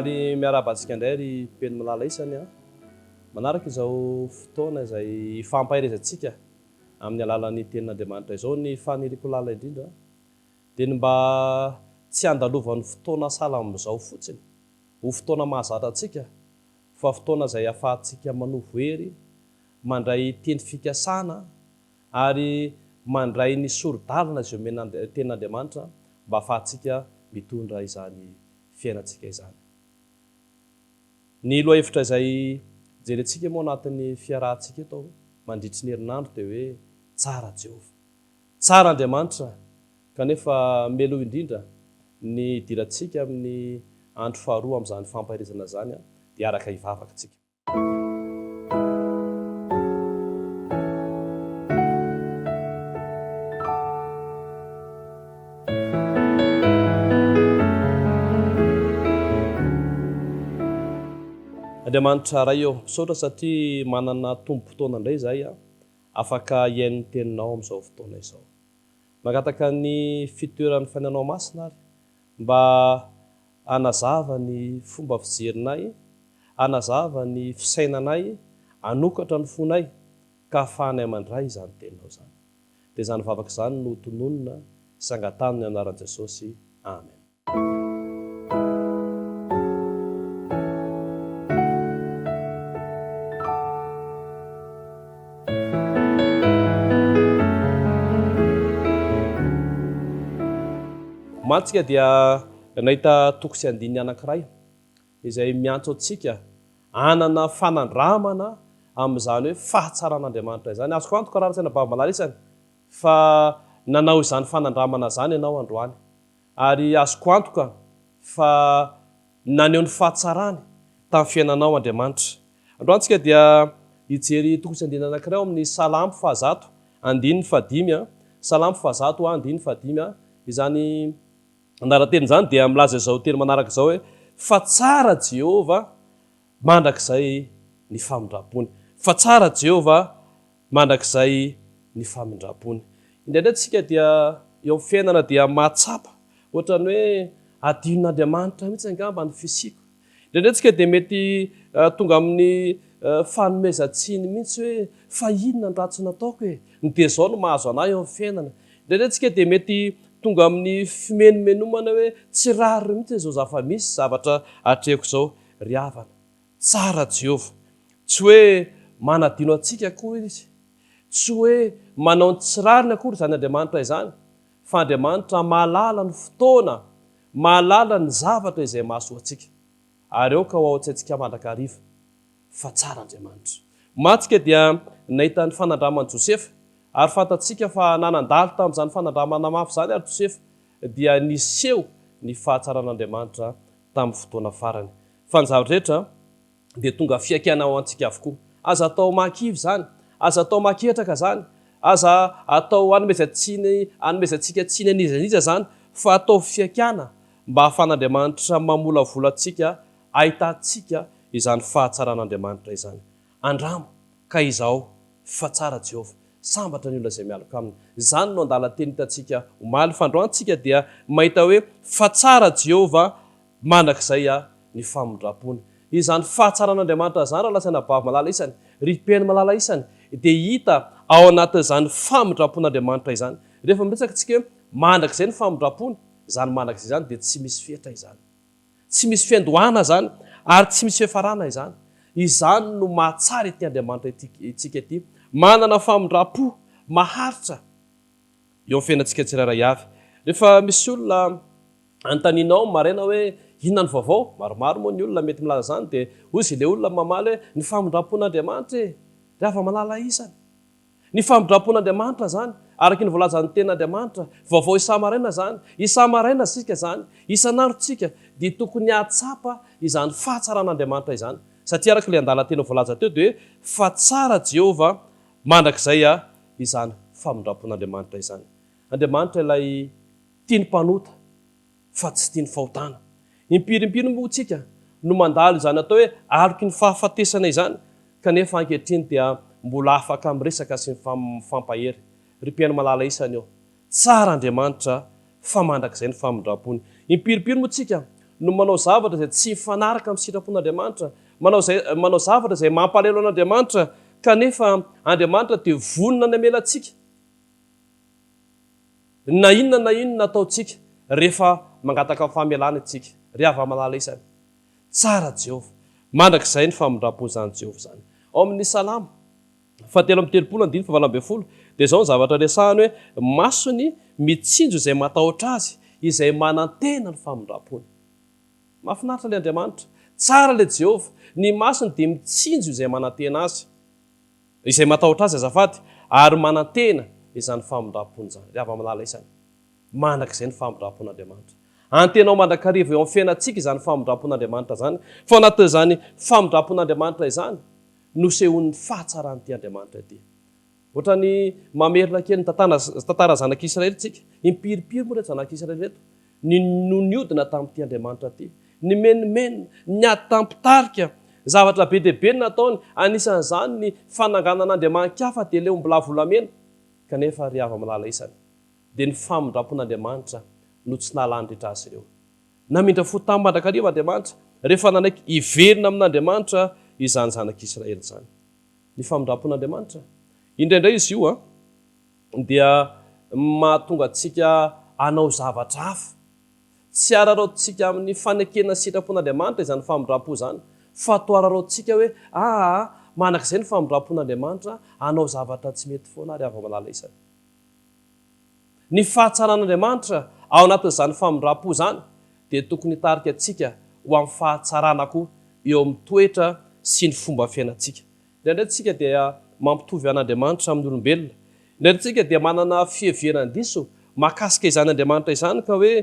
Faly miarabantsika indray ry peny malala isany a. Manaraka izao fotoana izay ifampaherezantsika amin'ny alalan'ny tenin'Andriamanitra izao ny faniriko lala indrindra dia ny mba tsy andalovan'ny fotoana sala amin'izao fotsiny ho fotoana mahazatra antsika fa fotoana izay ahafahantsika manovo hery mandray teny fikasana ary mandray ny soro-dalana izay omena tenin'Andriamanitra mba ahafahantsika mitondra izany fiainantsika izany. Ny lohahevitra izay jerentsika moa anatin'ny fiarahantsika eto mandritry ny herinandro dia hoe tsara Jehova, tsara Andriamanitra, kanefa mialoha indrindra ny idirantsika amin'ny andro faharoa amin'izany fampaherezana izany dia araka hivavaka tsika. Andriamanitra ray eo misaotra satria manana tombo-potoana indray izahay afaka hiain'ny teninao amin'izao fotoana izao. Magataka ny fitoeran'ny fainanao masina ary mba hanazava ny fomba fijerinay, hanazava ny fisainanay, hanokatra ny fonay ka ahafahanay mandray izany teninao izany. Dia izany vavaka izany no tononona sangatany ny anaran'i Jesosy. Amen. Mantsika dia nahita toko sy andiny anankiray izay miantso antsika hanana fanandramana amin'izany hoe fahatsaran'Andriamanitra izany. Azoko antoka raha tsaina bava malala isany fa nanao izany fanandramana izany ianao androany ary azoko antoka fa naneho ny fahatsarany tamin'ny fiainanao Andriamanitra. Androantsika dia hijery toko sy andiny anankiray amin'ny Salamo 100:5, Salamo 100:5 izany anaran-teny izany dia milaza izao teny manaraka izao hoe fa tsara Jehova mandrakizay ny famindrapony. Fa tsara Jehova mandrakizay ny famindrapony. Indraindray tsika dia eo amin'ny fiainana dia mahatsapa ohatran'ny hoe adion'Andriamanitra mihitsy angamba ny fisiko. Indraindray tsika dia mety tonga amin'ny fanomezan-tsiny mihitsy hoe fa inona ny ratsy nataoko e, dia izao no mahazo anahy eo amin'ny fiainana. Indraindray tsika dia mety tonga amin'ny fimenomenomana hoe tsy rary mihitsy izao zafa-misy zavatra atrehako izao ry havana. Tsara Jehova, tsy hoe manadino antsika akory izy, tsy hoe manao ny tsy rariny akory izany Andriamanitra izany, fa Andriamanitra mahalala ny fotoana, mahalala ny zavatra izay mahasoa antsika. Ary eo ka ho ao-tsaintsika mandrakariva fa tsara Andriamanitra. Mantsika dia nahita ny fanandraman'i Josefa ary fantatsika fa nanandalo tamin'izany fanandramana mafy izany ary Josefa dia niseho ny fahatsaran'Andriamanitra tamin'ny fotoana farany. Fa ny zavatra rehetra dia tonga fiaikana ao antsika avokoa. Aza atao mankivy izany, aza atao manketraka izany, aza atao hanomezantsika tsiny anizaniza izany, fa atao fiaikana mba ahafahan'Andriamanitra mamolavolantsika, ahitantsika izany fahatsaran'Andriamanitra izany. Andramo ka izao fa tsara Jehova, sambatra ny olona izay mialaka aminy. Izany no andalan-teny hitantsika omaly fa androantsika dia mahita hoe fa tsara Jehova mandrakizay ny famindrapony. Izany fahatsaran'Andriamanitra izany raha lasaina bava malala isany, ry peny malala isany dia hita ao anatin'izany famindrapon'Andriamanitra izany. Rehefa miresaka tsika hoe mandrakizay ny famindrapony, izany mandrakizay izany dia tsy misy fetra izany, tsy misy fiandohana izany ary tsy misy fiafarana izany. Izany no mahatsara ity Andriamanitra itsika ity, manana famindrapo maharitra eo amin'ny fiainantsika tsirairay avy. Rehefa misy olona anontanianao maraina hoe inona ny vaovao, maromaro moa ny olona mety milaza izany dia hozy ilay olona mamaly hoe ny famindrapon'Andriamanitra e, dia ava malala isany. Ny famindrapon'Andriamanitra izany araka ny voalazan'ny tenin'Andriamanitra, vaovao isa-maraina izany, isa-maraina sika izany, isan'andro tsika dia tokony hatsapa izany fahatsaran'Andriamanitra izany. Satria araka ilay andalan-teny voalaza teo dia hoe fa tsara Jehova mandrakizay izany famindrapon'Andriamanitra izany. Andriamanitra ilay tiany mpanota fa tsy tiany fahotana. Impirimpiry moa tsika no mandalo izany atao hoe aloky ny fahafatesana izany, kanefa ankehitriny dia mbola afaka miresaka sy mifampahery. Ry mpiaino malala isany eo, tsara Andriamanitra fa mandrakizay ny famindrapony. Impirimpiry moa tsika no manao zavatra izay tsy mifanaraka amin'ny sitrapon'Andriamanitra, manao zavatra izay mampalelo an'Andriamanitra, kanefa Andriamanitra dia vonona ny amelantsika. Na inona ataontsika rehefa mangataka famelana itsika, ry hava-malala isany. Tsara Jehova, mandrakizay ny famindram-pon'izany Jehova zany. Ao amin'ny Salama 7:30 dia izao ny zavatra resahany hoe masony mitsinjo izay matahotra azy, izay manantena ny famindram-pony. Mahafinaritra ilay Andriamanitra, tsara ilay Jehova, ny masony dia mitsinjo izay manantena azy, izay matahotra azy azafady, ary manantena izany famindram-pony zany. Ry hava-malala isany, mandrakizay ny famindram-pon'Andriamanitra. Antenao mandrakariva eo amin'ny fiainantsika izany famindram-pon'Andriamanitra zany, fa anatin'izany famindram-pon'Andriamanitra izany nosehon'ny fahatsarany ty Andriamanitra ity. Ohatra ny mamerina kely ny tantara zanak'Israely tsika, impiripiry moa reto zanak'Israely reto, niodina tamin'ity Andriamanitra ty, ny menimenina, ny atampitarika, zavatra be dia be ny nataony, anisan'izany ny fananganan'Andriamanikafa dia leo mbola volamena, kanefa ry hava-malala isany, dia ny famindram-pon'Andriamanitra no tsy nalandritra azy ireo. Namindra fo tamin'ny mandrakariva Andriamanitra, rehefa nanaiky iverina amin'Andriamanitra izany zanak'Israely zany. Ny famindram-pon'Andriamanitra, indraindray izy io dia mahatonga antsika hanao zavatra hafa. Tsy araraotsika amin'ny fanekena sitrapon'Andriamanitra izany famindram-po zany, fa to araraotsika hoe manak'izay ny famindram-pon'Andriamanitra hanao zavatra tsy mety foana, ry hava-malala isany. Ny fahatsaran'Andriamanitra ao anatin'izany famindram-po zany dia tokony hitarika antsika ho amin'ny fahatsarana koa eo amin'ny toetra sy ny fomba fiainantsika. Indraindray tsika dia mampitovy an'Andriamanitra amin'ny olombelona. Indraindray tsika dia manana fiheveran-diso mahakasika izany Andriamanitra izany, ka hoe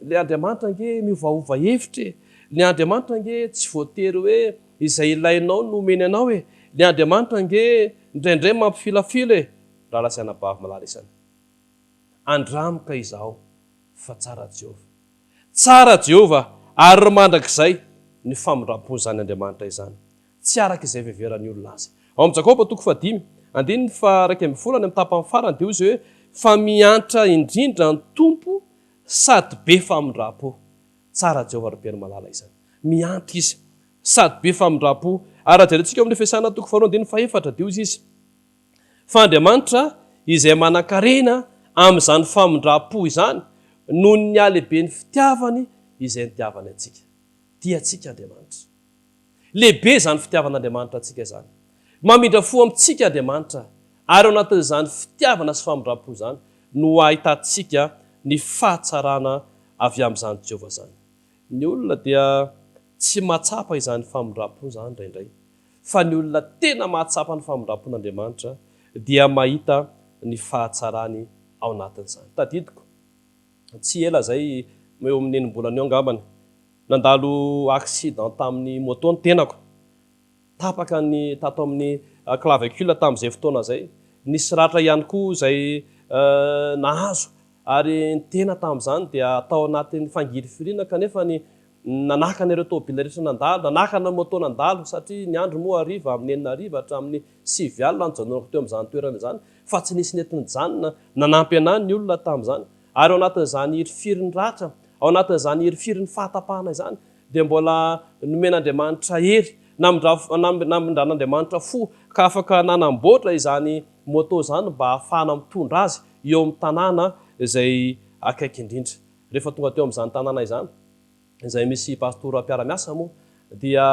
ilay Andriamanitra nge miovaova hevitra, ilay Andriamanitra nge tsy voatery hoe izay ilainao no omeny anao, ilay Andriamanitra nge indraindray mampifilafila. Raha lasaina bavy-malala isany. Andramika izaho fa tsara Jehova. Tsara Jehova ary mandrakizay ny famindram-pon'izany Andriamanitra izany. Tsy araka izay veveran'ny olona azy. Ao amin'ny Jakoba 5:1-9 amin'ny tapany farany dia izy hoe fa miantra indrindra ny tompo sady be famindram-po. Tsara Jehova ry be ny malala izany. Miantra izy sady be famindram-po. Ary jerentsika amin'ny Efesana 2:4 dia izy fa Andriamanitra izay manan-karena amin'izany famindram-po izany noho ny alehibe ny fitiavany izay nitiavany antsika. Tiantsika Andriamanitra. Lehibe izany fitiavan'Andriamanitra antsika izany. Mamindra fo amintsika Andriamanitra, ary ao anatin'izany fitiavana sy famindram-po izany no ahitantsika ny fahatsarana avy amin'izany Jehova zany. Ny olona dia tsy mahatsapa izany famindram-po izany indraindray, fa ny olona tena mahatsapa ny famindram-pon'Andriamanitra dia mahita ny fahatsarany ao anatin'izany. Tadidiko, tsy ela zay eo amin'ny enim-bolana eo angambany, nandalo accident tamin'ny moto ny tenako, tapaka ny tato amin'ny clavicule tamin'izay fotoana zay, nisy ratra ihany koa zay nahazo, ary ny tena tamin'izany dia atao anatin'ny fangiry firiana, kanefa ny nanakana ireo tômôbila rehetra nandalo, nanakana moto nandalo, satria ny andro moa hariva amin'ny 9 hatramin'ny 7 alina ny janonako teo amin'izany toerana izany, fa tsy nisy nentin'izany nanampy anahy ny olona tamin'izany. Ary ao anatin'izany hirifirin'ny ratra, ao anatin'izany hirifirin'ny fahatapahana izany, dia mbola nomen'Andriamanitra hery, namindran'Andriamanitra fo ka afaka nanamboatra izany moto izany mba ahafahana mitondra azy eo amin'ny tanàna izay akaiky indrindra. Rehefa tonga teo amin'izany tanàna izany, izay misy pastora mpiara-miasa moa, dia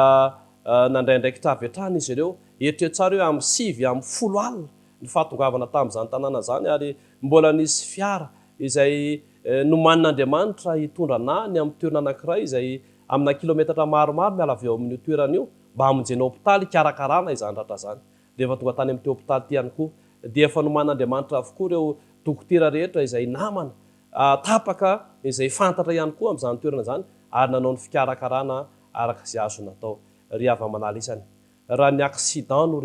nandraindraikitra avy hatrany izy ireo, eritreo tsara hoe amin'ny 9 amin'ny 10 alina ny fahatongavana tamin'izany tanàna izany, ary mbola nisy fiara izay nomanin'Andriamanitra hitondra ny amin'ny toerana anankiray izay amina kilometatra maromaro miala avy eo amin'ny toerana io mba hamonjena hôpitaly karakarana izany ratra zany. Dia efa tonga tany amin'ny hôpitaly ty ihany koa, dia efa nomanin'Andriamanitra avokoa ireo dokotera rehetra izay namana, tapaka izay fantatra ihany koa amin'izany toerana izany, ary nanao ny fikarakarana araka izay azo natao. Ry hava-manala isany, raha ny accident no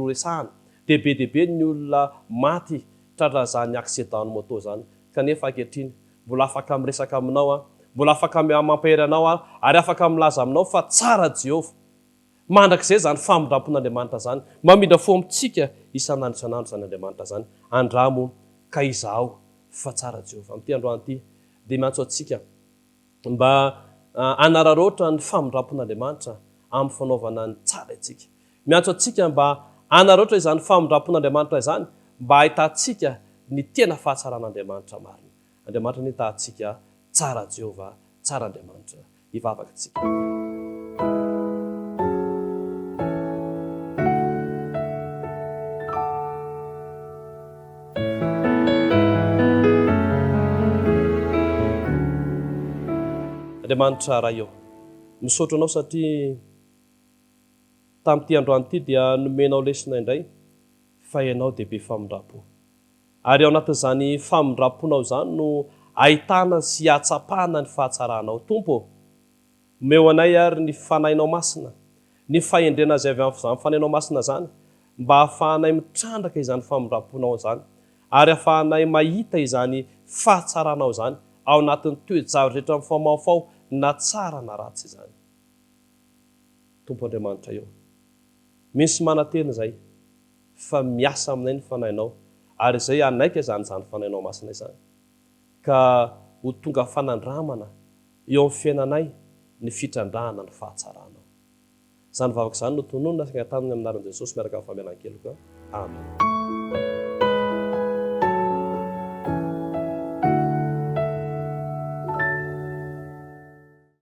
resahana, dia be dia be ny olona maty tratran'izany accident moto zany, kanefa ankehitriny mbola afaka miresaka aminao, mbola afaka mampahery anao, ary afaka milaza aminao fa tsara Jehova. Mandrakizay zany famindram-pon'Andriamanitra zany, mamindra fo amintsika isan'andro isan'andro zany Andriamanitra zany. Andramo ka izaho fa tsara Jehova. Amin'ity androany ity dia miantso antsika mba anararoatra ny famondrapon'Andriamanitra amin'ny fanaovana ny tsara itsika. Miantso atsika mba anaroatra izany famondrapon'Andriamanitra izany mba ahitantsika ny tena fahatsaran'Andriamanitra marina. Andriamanitra ny tahantsika tsara Jehova, tsara Andriamanitra. Hivavaka tsika. Andriamanitra raha eo, misaotra anao satria tamin'ity androany ity dia nomenao lesona indray fa ianao dia be famondrapo. Ary ao anatin'izany famondraponao izany no ahitana sy hatsapahana ny fahatsaranao. Tompo, omeo anay ary ny fanahinao masina, ny fahendrena azy avy amin'izany fanahinao masina izany, mba hahafahanay mitrandraka izany famondraponao izany, ary hahafahanay mahita izany fahatsaranao izany ao anatin'ny toe-javatra rehetra mifamaofao na tsara na ratsy izany. Tompo Andriamanitra eo, misy mananteny izay fa miasa aminay ny fanahinao, ary izay anaika izany fanahinao masina izany, ka ho tonga fanandramana eo amin'ny fiainanay ny fitrandrahana ny fahatsaranao. Izany vavaka izany no tononona sy tamin'ny anaran'i Jesosy miaraka amin'ny famelan-keloka. Amen.